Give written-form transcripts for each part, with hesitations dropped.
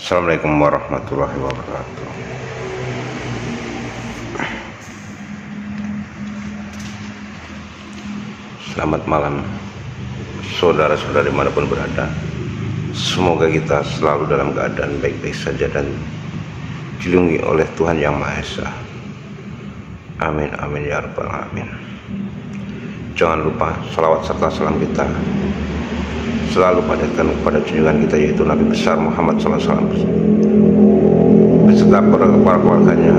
Assalamualaikum warahmatullahi wabarakatuh. Selamat malam saudara-saudara dimanapun berada. Semoga kita selalu dalam keadaan baik-baik saja dan dilindungi oleh Tuhan Yang Maha Esa. Amin amin ya rabbal alamin. Jangan lupa salawat serta salam kita selalu padatkan kepada junjungan kita, yaitu Nabi besar Muhammad SAW beserta para keluarganya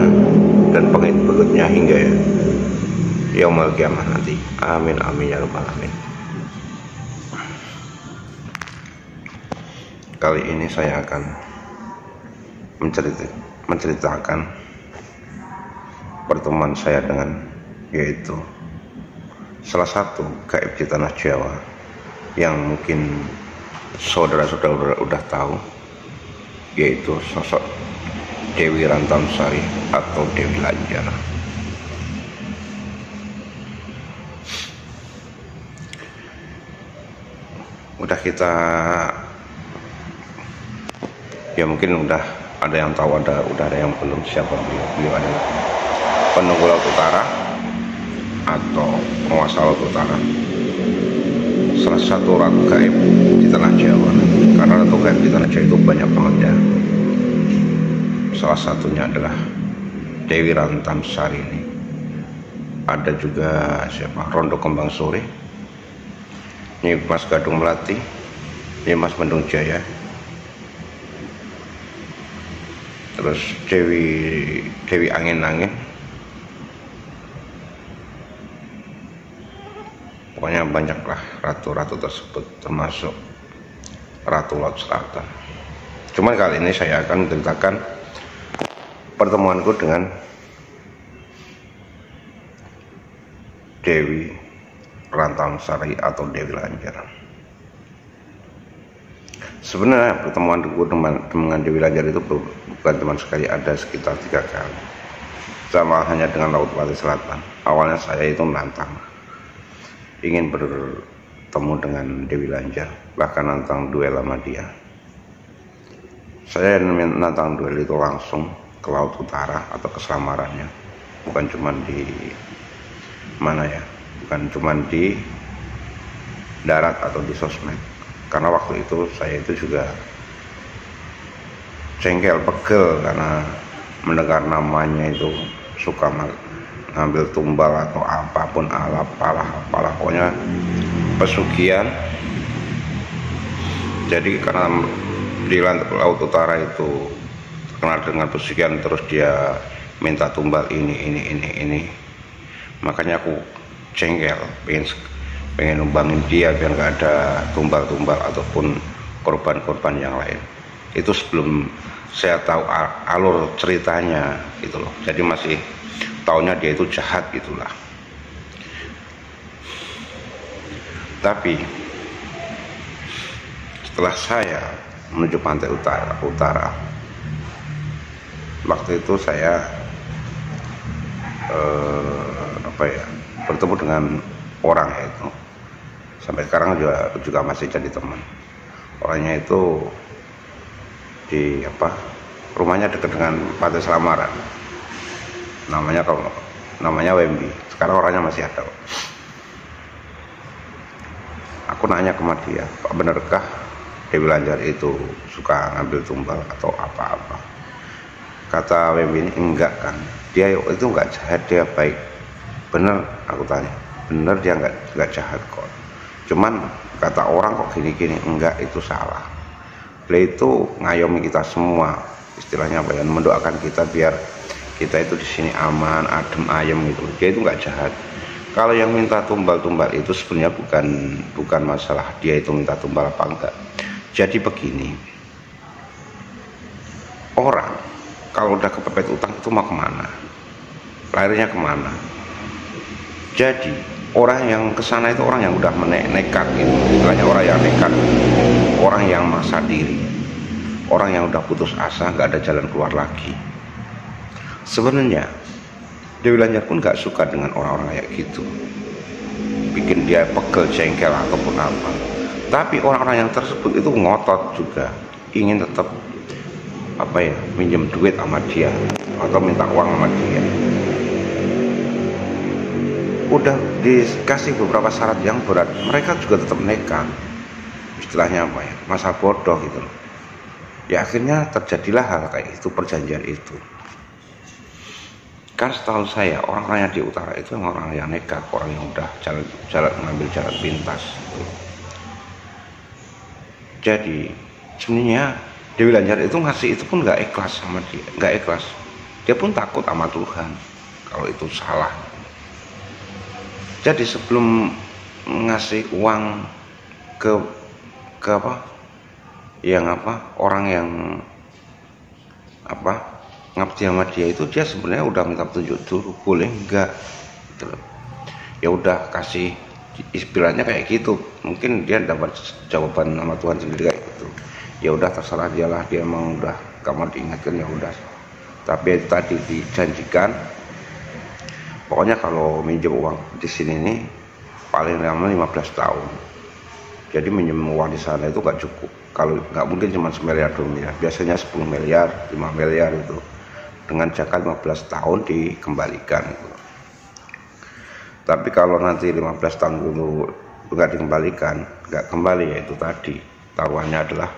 dan pengikut-pengikutnya hingga yaumul kiamah nanti. Amin amin ya rabbal alamin. Kali ini saya akan menceritakan pertemuan saya dengan yaitu salah satu gaib di tanah Jawa yang mungkin saudara-saudara udah tahu, yaitu sosok Dewi Rantamsari atau Dewi Lanjar. Udah kita ya mungkin udah ada yang tahu, udah ada yang belum. Siapa beliau adalah penunggu Laut Utara atau penguasa Laut Utara, salah satu ratu gaib di tanah Jawa. Karena ratu gaib di tanah Jawa itu banyak banget ya. Salah satunya adalah Dewi Rantamsari ini. Ada juga siapa, Rondo Kembang Sore, ini Mas Gadung Melati, ini Mas Mendung Jaya, terus Dewi Angin-Angin. Pokoknya banyaklah ratu-ratu tersebut, termasuk Ratu Laut Selatan. Cuman kali ini saya akan menceritakan pertemuanku dengan Dewi Rantamsari atau Dewi Lanjar. Sebenarnya pertemuanku dengan Dewi Lanjar itu bukan cuma sekali, ada sekitar 3 kali. Sama hanya dengan Laut Selatan. Awalnya saya itu menantang, ingin bertemu dengan Dewi Lanjar, bahkan nantang duel sama dia. Saya menantang duel itu langsung ke Laut Utara atau ke Selamarannya, bukan cuma di mana ya, bukan cuma di darat atau di sosmed. Karena waktu itu saya itu juga cengkel, pegel karena mendengar namanya itu suka ngambil tumbal atau apapun, apalah pokoknya pesugihan. Jadi karena di Laut Utara itu terkenal dengan pesugihan, terus dia minta tumbal ini, makanya aku cengkel, pengen numbangin dia biar nggak ada tumbal-tumbal ataupun korban-korban yang lain. Itu sebelum saya tahu alur ceritanya gitu loh. Jadi masih taunya dia itu jahat gitulah. Tapi setelah saya menuju pantai utara, waktu itu saya bertemu dengan orang itu. Sampai sekarang juga masih jadi teman. Orangnya itu di rumahnya dekat dengan Pantai Selamaran. Namanya Wembi. Sekarang orangnya masih ada. Aku nanya ke dia, Pak, benarkah Dewi Lanjar itu suka ngambil tumbal atau apa-apa? Kata Wembi ini, enggak kan, dia itu enggak jahat, dia baik. Bener, aku tanya, bener dia enggak jahat kok. Cuman kata orang kok gini-gini, enggak, itu salah. Beliau itu ngayomi kita semua, istilahnya apa ya, mendoakan kita biar kita itu di sini aman, adem ayem gitu. Dia itu nggak jahat. Kalau yang minta tumbal-tumbal itu sebenarnya bukan masalah dia itu minta tumbal apa enggak. Jadi begini, orang kalau udah kepepet utang itu mau kemana? Larinya kemana? Jadi orang yang kesana itu orang yang udah nekat gitu. Istilahnya orang yang nekat, orang yang maksa diri, orang yang udah putus asa, nggak ada jalan keluar lagi. Sebenarnya Dewi Lanjar pun gak suka dengan orang-orang kayak gitu, bikin dia pegel, jengkel ataupun apa. Tapi orang-orang yang tersebut itu ngotot juga, ingin tetap apa ya, minjem duit sama dia atau minta uang sama dia. Udah dikasih beberapa syarat yang berat, mereka juga tetap nekat. Istilahnya apa ya, masa bodoh gitu loh. Ya akhirnya terjadilah hal kayak itu, perjanjian itu. Kan setahu saya orang-orang yang di utara itu orang yang nekat, orang yang udah jalan ngambil jalan pintas. Jadi sebenarnya Dewi Lanjar itu ngasih itu pun nggak ikhlas sama dia, nggak ikhlas. Dia pun takut sama Tuhan kalau itu salah. Jadi sebelum ngasih uang ke apa, yang apa, orang yang apa ngabdi sama dia itu, dia sebenarnya udah minta petunjuk dulu, boleh enggak gitu. Ya udah kasih istilahnya kayak gitu, mungkin dia dapat jawaban sama Tuhan sendiri kayak gitu. Ya udah terserah dialah, dia emang udah gak mau diingatkan, ya udah. Tapi itu tadi dijanjikan, pokoknya kalau minjem uang di sini nih paling lama 15 tahun. Jadi minjem uang di sana itu gak cukup. Kalau nggak mungkin cuma 1 miliar 2 miliar, biasanya 10 miliar 5 miliar itu dengan jangka 15 tahun dikembalikan gitu. Tapi kalau nanti 15 tahun dulu nggak dikembalikan, nggak kembali, ya itu tadi taruhannya adalah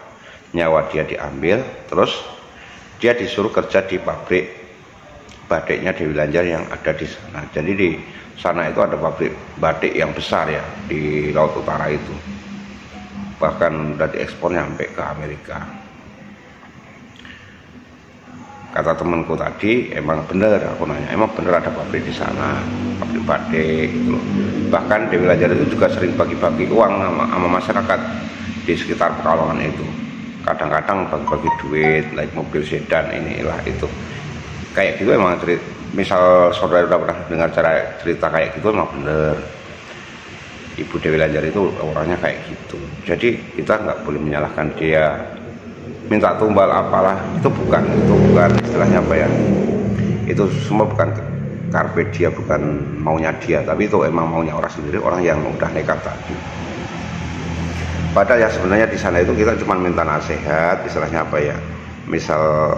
nyawa dia diambil, terus dia disuruh kerja di pabrik batiknya Dewi Lanjar yang ada di sana. Jadi di sana itu ada pabrik batik yang besar ya di Laut Utara itu, bahkan udah diekspor sampai ke Amerika. Kata temanku tadi, emang bener, aku nanya, emang bener ada pabrik di sana, pabrik batik gitu loh. Bahkan Dewi Lanjar itu juga sering bagi-bagi uang sama masyarakat di sekitar Pekalongan itu. Kadang-kadang bagi-bagi duit, naik mobil sedan, inilah itu. Kayak gitu emang cerita, misal saudara udah pernah dengar cerita kayak gitu, emang bener. Ibu Dewi Lanjar itu orangnya kayak gitu. Jadi kita nggak boleh menyalahkan dia. Minta tumbal apalah, itu bukan istilahnya apa ya, itu semua bukan karpe dia, bukan maunya dia, tapi itu emang maunya orang sendiri, orang yang udah nekat tadi. Padahal ya sebenarnya di sana itu kita cuma minta nasihat, istilahnya apa ya, misal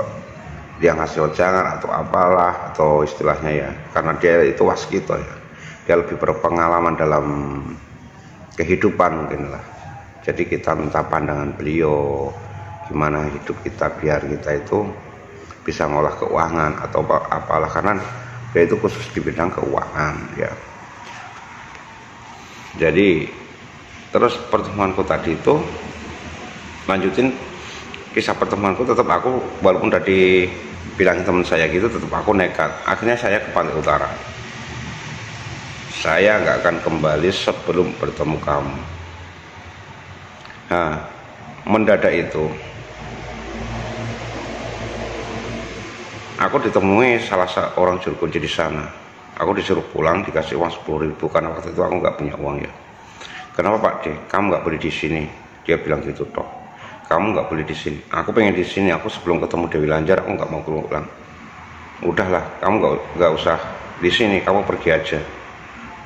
dia ngasih wejangan atau apalah, atau istilahnya ya, karena dia itu waskito ya, dia lebih berpengalaman dalam kehidupan mungkin lah. Jadi kita minta pandangan beliau, gimana hidup kita biar kita itu bisa ngolah keuangan atau apalah, karena dia itu khusus di bidang keuangan ya. Jadi terus pertemuanku tadi itu, lanjutin kisah pertemuanku, tetap aku walaupun udah dibilangin teman saya gitu, tetap aku nekat. Akhirnya saya ke Pantai Utara. Saya nggak akan kembali sebelum bertemu kamu. Nah, mendadak itu aku ditemui salah seorang juru kunci di sana. Aku disuruh pulang, dikasih uang 10.000 karena waktu itu aku nggak punya uang ya. Kenapa Pak D? Kamu nggak boleh di sini. Dia bilang gitu toh. Kamu nggak boleh di sini. Aku pengen di sini. Aku sebelum ketemu Dewi Lanjar, aku nggak mau pulang. Udahlah, kamu nggak usah di sini. Kamu pergi aja.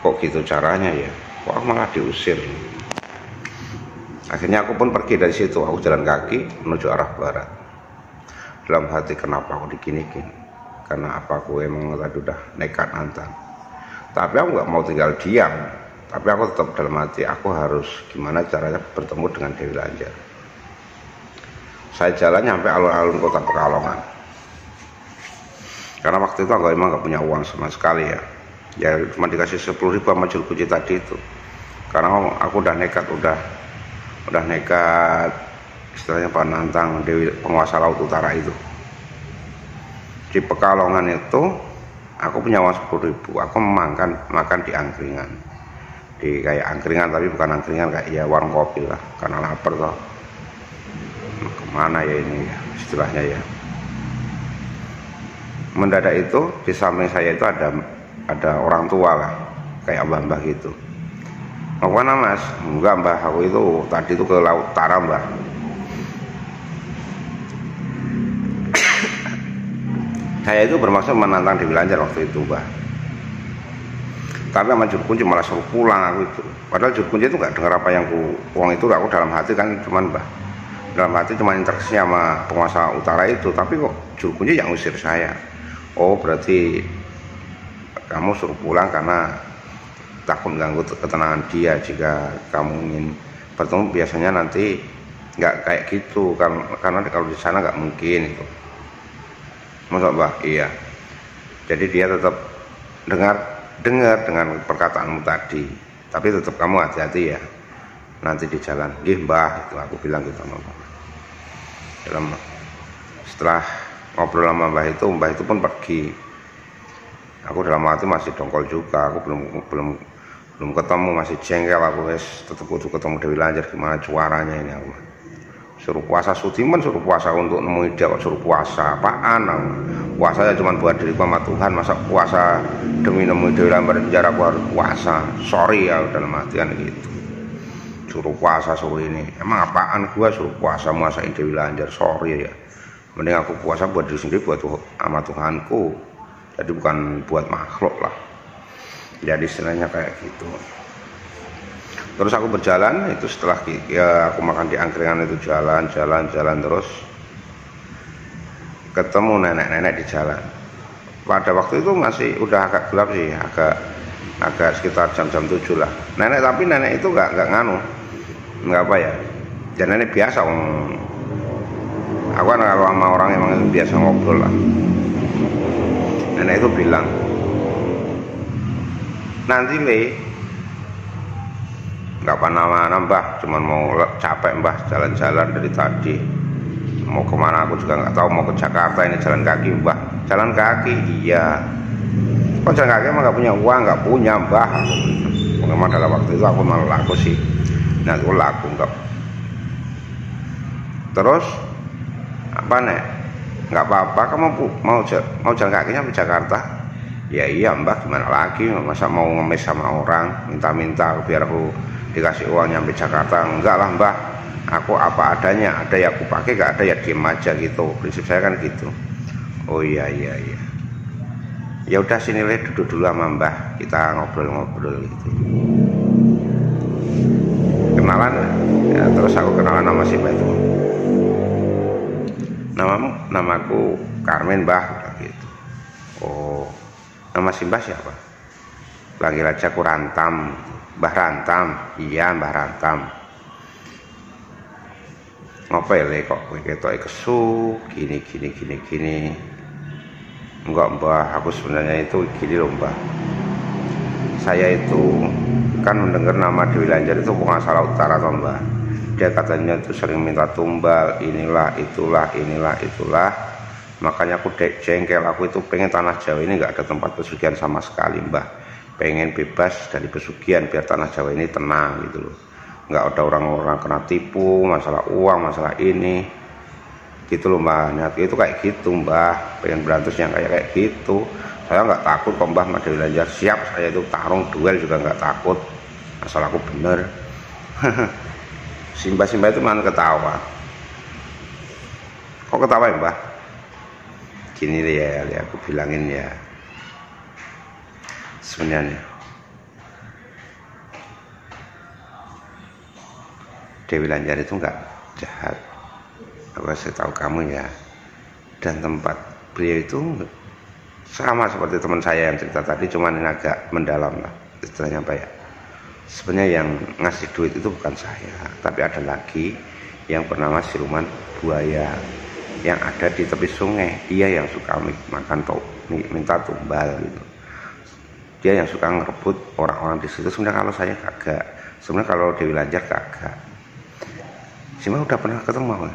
Kok gitu caranya ya? Kok aku malah diusir? Akhirnya aku pun pergi dari situ. Aku jalan kaki menuju arah barat. Dalam hati, kenapa aku diginiin? Karena apa, aku emang tadi udah nekat nantang. Tapi aku nggak mau tinggal diam. Tapi aku tetap dalam hati, aku harus gimana caranya bertemu dengan Dewi Lanjar. Saya jalan sampai alun-alun kota Pekalongan. Karena waktu itu aku emang nggak punya uang sama sekali ya. Ya cuma dikasih 10.000 sama juru kunci tadi itu. Karena aku udah nekat, udah nekat, istilahnya penantang Dewi, penguasa Laut Utara itu. Di Pekalongan itu aku punya uang 10.000. Aku makan di angkringan, di kayak angkringan tapi bukan angkringan, kayak ya warung kopi lah, karena lapar toh. Kemana ya ini ya, istilahnya ya. Mendadak itu di samping saya itu ada orang tua lah, kayak mbah-mbah gitu. Mau kemana Mas? Enggak Mbah, aku itu tadi itu ke Laut Utara Mbah. Saya itu bermaksud menantang Dewi Lanjar waktu itu Mbah. Tapi sama juru kunci malah suruh pulang aku itu. Padahal juru kunci itu nggak dengar apa yang uang itu, aku dalam hati kan cuman Mbah, dalam hati cuma interaksi sama penguasa utara itu, tapi kok juru kunci yang usir saya. Oh berarti kamu suruh pulang karena takut ganggu ketenangan dia. Jika kamu ingin bertemu biasanya nanti nggak kayak gitu, karena kalau di sana nggak mungkin itu. Maksud Mbah? Iya. Jadi dia tetap dengar dengan perkataanmu tadi, tapi tetap kamu hati-hati ya nanti di jalan. Nggih Mbah, itu aku bilang gitu sama Mbah. Setelah ngobrol sama Mbah itu pun pergi. Aku dalam hati masih dongkol juga, aku belum ketemu, masih jengkel aku. Tetap kudu ketemu Dewi Lanjar, gimana cuaranya ini aku. Suruh puasa Sutiman, suruh puasa untuk nemuin dia, kok suruh puasa apaan? Puasa ya cuma buat diri sama Tuhan, masa puasa demi nemuin Dewi Lanjar di penjara aku harus puasa? Sorry ya dalam hatian gitu. Suruh puasa, suruh ini, emang apaan gua suruh puasa muasain Dewi Lanjar? Sorry ya, mending aku puasa buat diri sendiri, buat sama Tuhanku, jadi bukan buat makhluk lah. Jadi istilahnya kayak gitu. Terus aku berjalan itu, setelah ya aku makan di angkringan itu, jalan terus ketemu nenek-nenek di jalan. Pada waktu itu masih udah agak gelap sih, agak sekitar jam 7 lah. Tapi nenek itu nggak nganu, nggak apa ya, dan nenek biasa. Aku kan kalau sama orang emang biasa ngobrol lah. Nenek itu bilang, nanti nggak apa-apa Mbah, cuman mau capek Mbah jalan-jalan dari tadi. Mau kemana aku juga nggak tahu, mau ke Jakarta ini jalan kaki Mbah. Jalan kaki? Iya. Kok jalan kaki emang nggak punya uang? Nggak punya Mbah. Memang dalam waktu itu aku malah laku sih. Nah aku laku nggak. Terus apa nek? Nggak apa-apa, kamu mau jalan kakinya ke Jakarta? Ya iya Mbah, gimana lagi, masa mau ngemis sama orang minta-minta biar aku dikasih uang nyampe Jakarta? Enggak lah Mbah, aku apa adanya, ada ya aku pakai, gak ada ya diem aja gitu, prinsip saya kan gitu. Oh iya ya udah sini duduk dulu sama Mbah, kita ngobrol gitu. Kenalan ya, terus aku kenalan sama si Mbah itu. Namaku Karmen Mbah gitu. Oh, nama si Mbah siapa? Panggil aja aku Rantam. Mbah Rantam. Iya Mbah Rantam. Ngopele kok ketoke kesu gini. Enggak Mbah, aku sebenarnya itu gini loh Mbah. Saya itu kan mendengar nama Dewi Lanjar itu penguasa utara toh Mbah. Dia katanya itu sering minta tumbal, inilah itulah. Makanya aku jengkel, aku itu pengen tanah Jawa ini nggak ada tempat pesugihan sama sekali Mbah. Pengen bebas dari pesugihan biar tanah Jawa ini tenang gitu loh. Nggak ada orang-orang kena tipu, masalah uang, masalah ini gitu loh Mbah. Niat itu kayak gitu Mbah, pengen berantus yang kayak gitu. Saya nggak takut kok Mbah, Dewi Lanjar siap, saya itu tarung duel juga nggak takut, asal aku bener. Simba itu mana ketawa. Kok ketawa ya Mbah? Gini ya, aku bilangin ya, sebenarnya Dewi Lanjar itu nggak jahat, aku kasih tahu kamu ya. Dan tempat beliau itu sama seperti teman saya yang cerita tadi, cuman ini agak mendalam lah istilahnya apa ya. Sebenarnya yang ngasih duit itu bukan saya, tapi ada lagi yang bernama siluman buaya yang ada di tepi sungai. Dia yang suka makan minta tumbal gitu. Dia yang suka ngerebut orang-orang di situ. Sebenarnya kalau saya kagak, sebenarnya kalau Dewi Lanjar kagak. Sima udah pernah ketemu?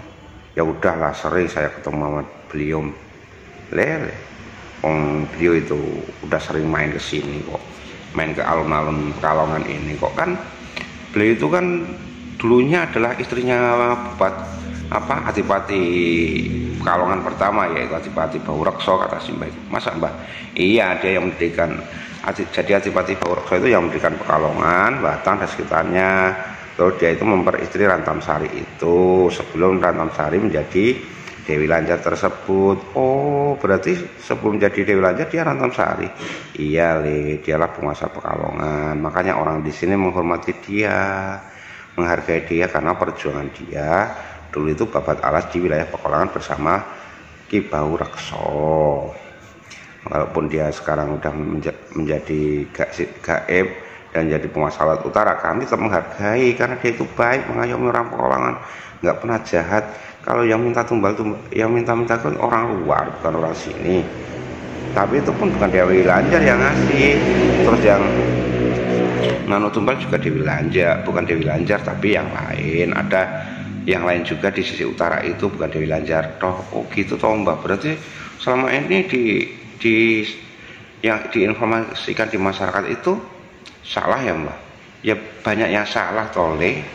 Ya udahlah, sering saya ketemu sama beliau. Beliau itu udah sering main ke sini kok, main ke alun-alun Pekalongan ini kok. Kan beliau itu kan dulunya adalah istrinya Adipati Pekalongan pertama, yaitu Adipati Baurekso, kata si Mbak. Masa Mbak? Iya, dia yang mendirikan. Jadi Adipati Baurekso itu yang mendirikan Pekalongan, Batang dan sekitarnya. Terus dia itu memperistri Rantamsari itu sebelum Rantamsari menjadi Dewi Lanjar tersebut. Oh, berarti sebelum jadi Dewi Lanjar dia Rantamsari. Iya, dialah penguasa Pekalongan. Makanya orang di sini menghormati dia, menghargai dia karena perjuangan dia dulu itu babat alas di wilayah Pekalongan bersama Ki Bau Rekso. Walaupun dia sekarang udah menjadi gaib dan jadi penguasa laut utara, kami tetap menghargai karena dia itu baik, mengayomi orang Pekalongan, nggak pernah jahat. Kalau yang minta tumbal, yang minta-minta kan orang luar, bukan orang sini. Tapi itu pun bukan Dewi Lanjar yang ngasih. Terus yang nano tumbal juga Dewi Lanjar, bukan Dewi Lanjar tapi yang lain. Ada yang lain juga di sisi utara itu bukan Dewi Lanjar. Toh, oh gitu toh Mbak. Berarti selama ini yang diinformasikan di masyarakat itu salah ya Mbak? Ya banyak yang salah tole.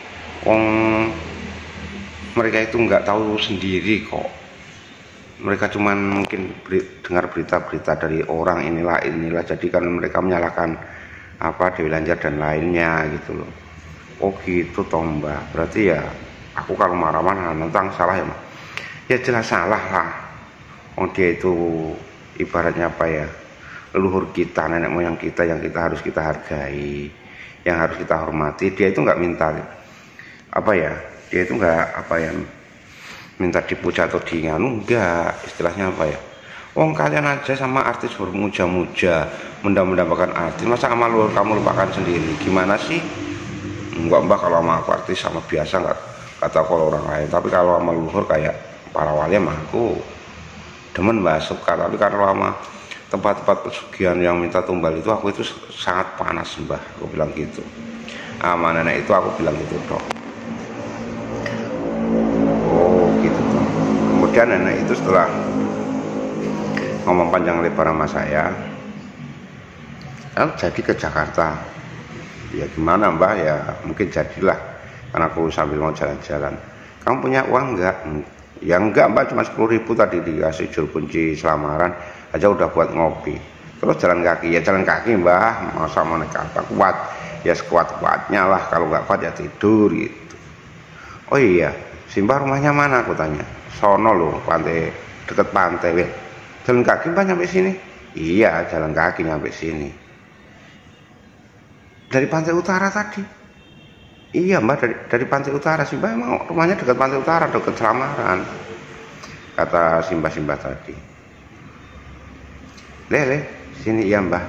Mereka itu nggak tahu sendiri kok. Mereka cuman mungkin dengar berita-berita dari orang inilah, jadi kan mereka menyalahkan apa Dewi Lanjar dan lainnya gitu loh. Oh gitu toh Mbak. Berarti ya aku kalau marah-marah tentang salah ya Mbak. Ya jelas salah lah. Dia itu ibaratnya apa ya, leluhur kita, nenek moyang kita yang kita harus kita hargai, yang harus kita hormati. Dia itu nggak minta apa ya, dia itu nggak apa ya, minta dipuja atau diinganu, enggak. Istilahnya apa ya, kalian aja sama artis bermuja-muja, mendambakan artis, masa sama leluhur kamu lupakan sendiri? Gimana sih? Enggak Mbak, kalau sama aku artis sama biasa, nggak kata kalau orang lain. Tapi kalau sama leluhur kayak para wali mah aku demen Mbak, suka. Tapi kalau sama tempat-tempat pesugihan yang minta tumbal itu, aku itu sangat panas Mbak, aku bilang gitu. Sama nenek itu aku bilang gitu dong. Oh gitu dong. Kemudian nenek itu setelah ngomong panjang lebar sama saya, jadi ke Jakarta. Ya gimana Mbak, ya mungkin jadilah, karena aku sambil mau jalan-jalan. Kamu punya uang enggak? Ya enggak Mbak, cuma 10.000 tadi dikasih juru kunci selamaran aja udah buat ngopi. Terus jalan kaki, ya jalan kaki Mbak, masa mau naik apa kuat, ya sekuat-kuatnya lah, kalau nggak kuat ya tidur gitu. Oh iya, Simba rumahnya mana, aku tanya. Sono loh, pantai, deket pantai. Weh, jalan kaki Mbak nyampe sini? Iya, jalan kaki nyampe sini. Dari pantai utara tadi? Iya Mbak, dari pantai utara. Simba emang rumahnya dekat pantai utara, dekat selamaran, kata Simba tadi. Lele, sini ya Mbah,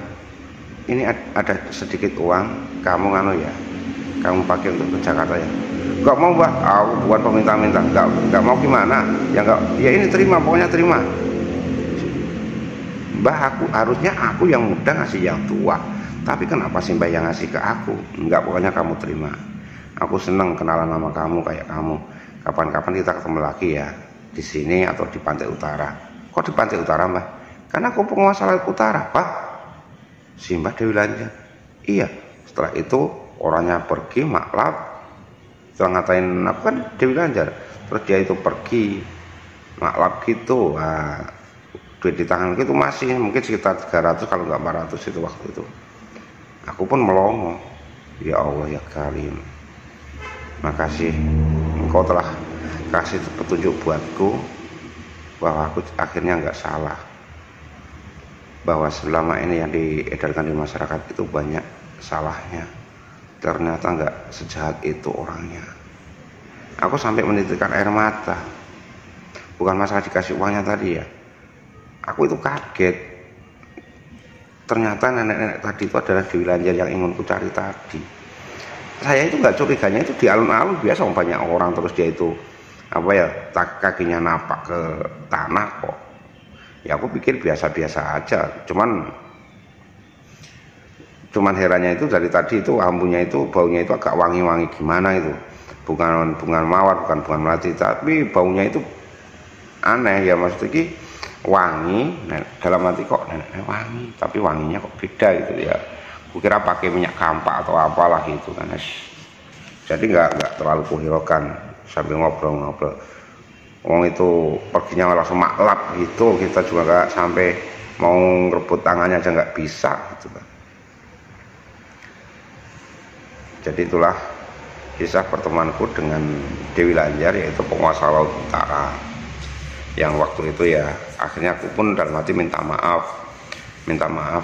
ini ada sedikit uang, kamu nganu ya, kamu pakai untuk ke Jakarta ya. Enggak mau Mbah, aku bukan peminta-minta. Enggak mau gimana? Ya enggak, ya ini terima, pokoknya terima. Mbah, harusnya aku yang muda ngasih yang tua, tapi kenapa sih Mbah yang ngasih ke aku? Enggak, pokoknya kamu terima. Aku seneng kenalan sama kamu, kayak kamu. Kapan-kapan kita ketemu lagi ya, di sini atau di pantai utara. Kok di pantai utara Mbah? Karena aku penguasa laut utara Pak. Simba Dewi Lanjar. Iya. Setelah itu orangnya pergi, maklab. Setelah ngatain apa kan Dewi Lanjar, terus dia itu pergi, maklab gitu. Nah, duit di tangan itu masih mungkin sekitar 300 kalau nggak 400 itu waktu itu. Aku pun melongo. Ya Allah ya Karim, makasih engkau telah kasih petunjuk buatku bahwa aku akhirnya nggak salah, bahwa selama ini yang diedarkan di masyarakat itu banyak salahnya. Ternyata nggak sejahat itu orangnya. Aku sampai menitikkan air mata. Bukan masalah dikasih uangnya tadi ya, aku itu kaget. Ternyata nenek-nenek tadi itu adalah Dewi Lanjar yang ingin ku cari tadi. Saya itu nggak curiganya itu di alun-alun biasa, banyak orang terus dia itu apa ya, kakinya napak ke tanah kok. Ya aku pikir biasa-biasa aja, cuman herannya itu dari tadi itu ambunya itu, baunya itu agak wangi-wangi gimana itu, bukan bunga mawar, bukan bunga melati, tapi baunya itu aneh ya, maksudnya wangi. Nah, dalam hati kok neneknya wangi, tapi wanginya kok beda gitu ya. Kukira pakai minyak kampak atau apalah gitu kan. Jadi nggak terlalu kuhiraukan sambil ngobrol-ngobrol. Wong itu perginya langsung maklab gitu, kita juga nggak sampai mau ngerebut tangannya aja nggak bisa gitu kan. Jadi itulah kisah pertemuanku dengan Dewi Lanjar, yaitu penguasa laut utara, yang waktu itu ya akhirnya aku pun dalam hati minta maaf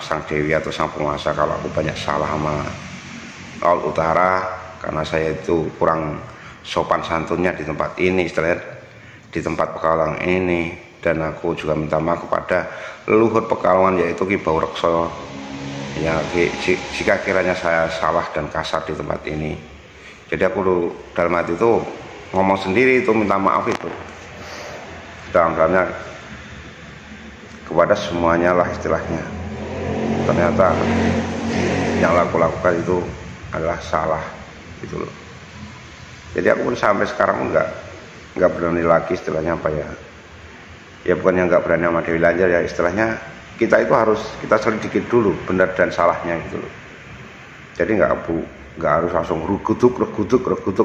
sang Dewi atau sang penguasa kalau aku banyak salah sama laut utara, karena saya itu kurang sopan santunnya di tempat ini, istilahnya di tempat Pekalongan ini. Dan aku juga minta maaf kepada leluhur Pekalongan, yaitu Ki Bau Rekso, ya, jika kiranya saya salah dan kasar di tempat ini. Jadi aku dalam hati itu ngomong sendiri itu, minta maaf itu dalamnya kepada semuanya lah istilahnya. Ternyata yang aku lakukan itu adalah salah gitu loh. Jadi aku pun sampai sekarang nggak berani lagi istilahnya apa ya bukannya nggak berani sama Dewi Lanjar, ya istilahnya kita itu harus kita selidiki dulu benar dan salahnya gitu loh. Jadi nggak harus langsung regutuk.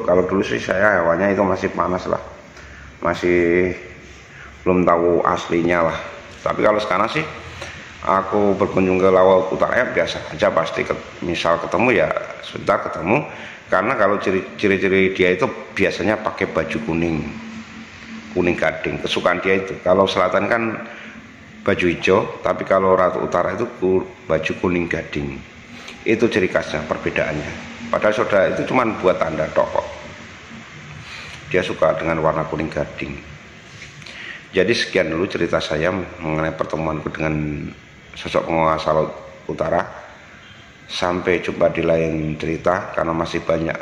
Kalau dulu sih saya hewannya itu masih panas lah, masih belum tahu aslinya lah. Tapi kalau sekarang sih aku berkunjung ke Lawa Utara ya biasa aja, pasti misal ketemu ya sebentar ketemu, karena kalau ciri-ciri dia itu biasanya pakai baju kuning gading, kesukaan dia itu. Kalau selatan kan baju hijau, tapi kalau Ratu Utara itu baju kuning gading. Itu ciri khasnya, perbedaannya. Padahal saudara itu cuma buat tanda tok. Dia suka dengan warna kuning gading. Jadi sekian dulu cerita saya mengenai pertemuanku dengan sosok penguasa Laut Utara. Sampai jumpa di lain cerita, karena masih banyak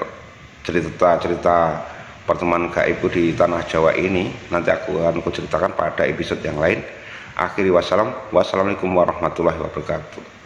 cerita pertemuan gaibku di tanah Jawa ini. Nanti aku akan ceritakan pada episode yang lain. Akhiri wassalam, wassalamualaikum warahmatullahi wabarakatuh.